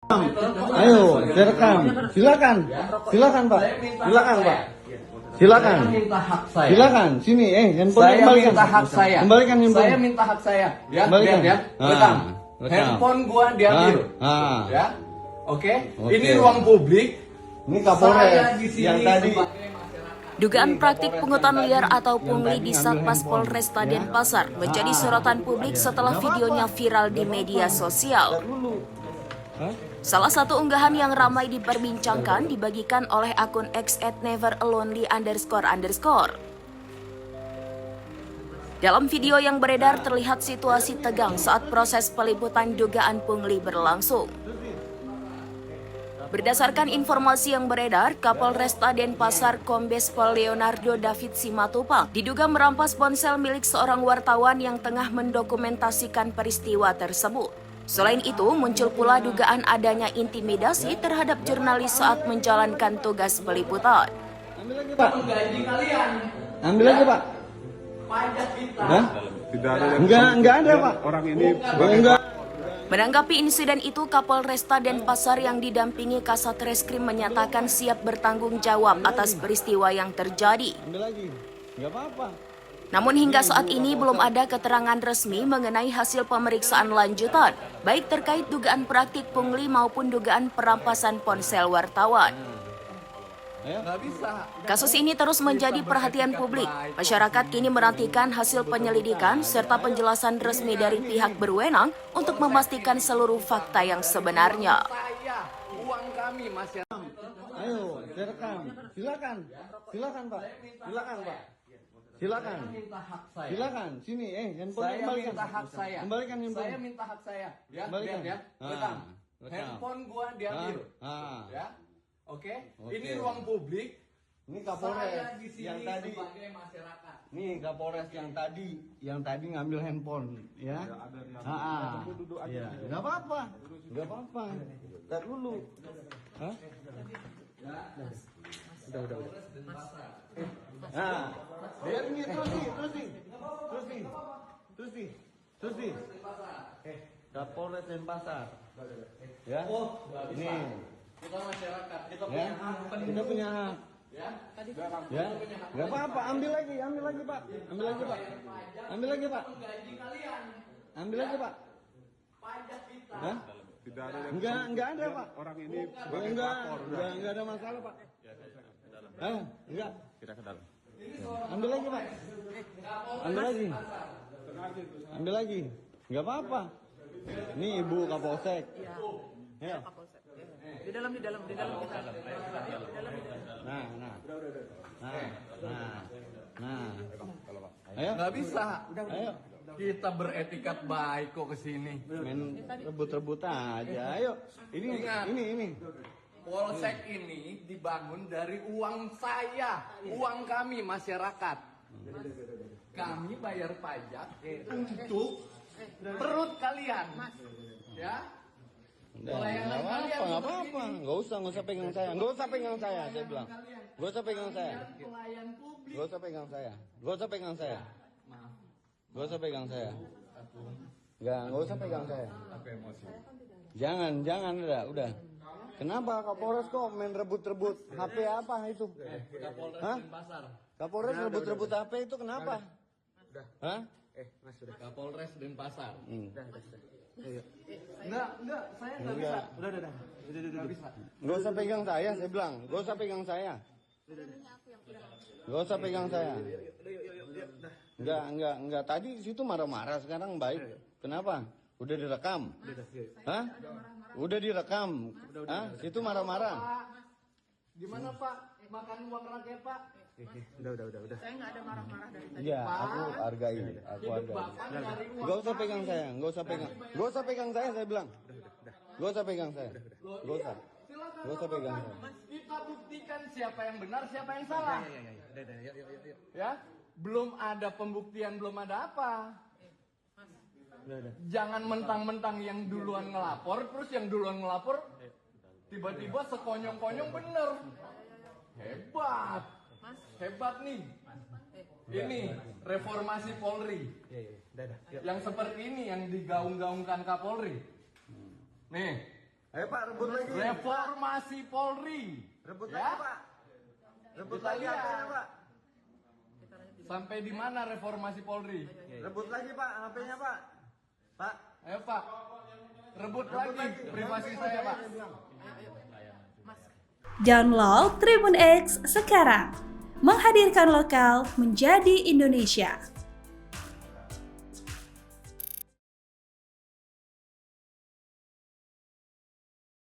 Ayo, direkam. Silakan. Silakan, Pak. Silakan, Pak. Silakan. Saya minta hak saya. Silakan. Sini, handphone Saya kembalikan. minta hak saya. Kembalikan handphone. Saya minta hak saya. Ya, Kembalikan. lihat ya. Rekam. Rekam. Handphone gua diambil. Ya. Oke. Ini ruang publik. Ini Kapolres Saya di sini yang tadi. Dugaan praktik pungutan liar atau pungli di Satpas Polresta Denpasar menjadi sorotan publik setelah videonya viral di media sosial. Salah satu unggahan yang ramai diperbincangkan dibagikan oleh akun X @neveralonely__. Dalam video yang beredar terlihat situasi tegang saat proses peliputan dugaan pungli berlangsung. Berdasarkan informasi yang beredar, Kapolresta Denpasar Kombes Pol Leonardo David Simatupang diduga merampas ponsel milik seorang wartawan yang tengah mendokumentasikan peristiwa tersebut. Selain itu, muncul pula dugaan adanya intimidasi terhadap jurnalis saat menjalankan tugas peliputan. Ambil lagi, Pak. Gaji kalian. Ambil lagi, Pak. Pajak kita. Hah? Tidak ada yang Enggak ada, Pak. orang ini Enggak. Menanggapi insiden itu, Kapolresta Denpasar yang didampingi Kasat Reskrim menyatakan siap bertanggung jawab atas peristiwa yang terjadi. Ambil lagi. Enggak apa-apa. Namun hingga saat ini belum ada keterangan resmi mengenai hasil pemeriksaan lanjutan, baik terkait dugaan praktik pungli maupun dugaan perampasan ponsel wartawan. Nggak bisa. Kasus ini terus menjadi perhatian publik. Masyarakat kini menantikan hasil penyelidikan serta penjelasan resmi dari pihak berwenang untuk memastikan seluruh fakta yang sebenarnya. Saya, uang kami masyarakat. Ayo, direkam. Silakan. Silakan, Pak. Silakan, Pak. Silakan. Minta hak saya. Silakan. Sini, handphone Saya kembalikan. minta hak saya. Kembalikan handphone. Saya minta hak saya. Ya, Kembalikan. lihat ya. Rekam. Rekam. Handphone gua diambil. Ya. Oke. Ini ruang publik. Ini Kapolres Saya di sini yang tadi. sebagai masyarakat. Nih Kapolres yang tadi ngambil handphone, ya. Ya, nggak apa-apa, nggak apa-apa. Ntar dulu. Hah? Udah. Nah, biar ini terus nih. Kapolres Denpasar. Ya. Ini. Kita masyarakat. Kita Ya. Kita punya hak. Ya. Ya, nggak apa-apa. Ambil lagi, Pak. Ambil lagi, Pak. Gaji kalian. Ambil lagi, Pak. Pajak kita. tidak ada yang Enggak ada, Pak. orang ini sebagai Enggak pelapor. ada masalah, Pak. Enggak. Kita ke dalam. Ambil lagi, Pak. Ambil lagi. Enggak apa-apa. Ini Ibu Kapolsek. Ya. Di dalam. Nah. Ayo. Nggak bisa. Ayo. Kita beretikat baik kok kesini. Main rebut-rebut aja. Ayo. Ini. Polsek ini dibangun dari uang saya, uang kami masyarakat. Kami bayar pajak untuk perut kalian. Ya. Nggak apa-apa. Nggak usah pegang saya. Saya bilang. Nggak usah pegang saya. Pelayan publik. Nggak usah pegang saya. Nggak usah pegang saya. Nggak usah pegang saya. Jangan, udah. Kenapa Kapolres kok main rebut-rebut HP apa itu? Hah? Kapolres rebut-rebut HP itu kenapa? Hah? Kapolres Denpasar. Enggak, saya enggak bisa. Udah. Udah bisa. Nggak usah pegang saya bilang. Nggak usah pegang saya. Enggak. Tadi di situ marah-marah, sekarang baik. Kenapa? Udah direkam. Hah? Udah direkam. Hah? Situ marah-marah. Gimana Pak? Makan uang rakyat Pak? Udah. Saya enggak ada marah-marah dari tadi. Iya, aku hargai. Nggak usah pegang saya. Nggak usah pegang saya bilang. Nggak usah pegang saya. Nggak usah pegang saya. Kita buktikan siapa yang benar, siapa yang salah. Ya, belum ada pembuktian, belum ada apa. Jangan mentang-mentang yang duluan ngelapor, terus yang duluan ngelapor tiba-tiba sekonyong-konyong bener. Hebat nih. Ini reformasi Polri. Yang seperti ini yang digaung-gaungkan Kapolri. Nih, Ayo Pak, rebut lagi. Reformasi Polri. Rebut Ya? lagi Pak. Rebut Kita lagi lihat. HP-nya Pak. Sampai di mana reformasi Polri? Rebut lagi Pak HP-nya Pak. Pak. Ayo Pak, rebut lagi privasi saya Pak. Download Tribun X sekarang. Menghadirkan lokal menjadi Indonesia.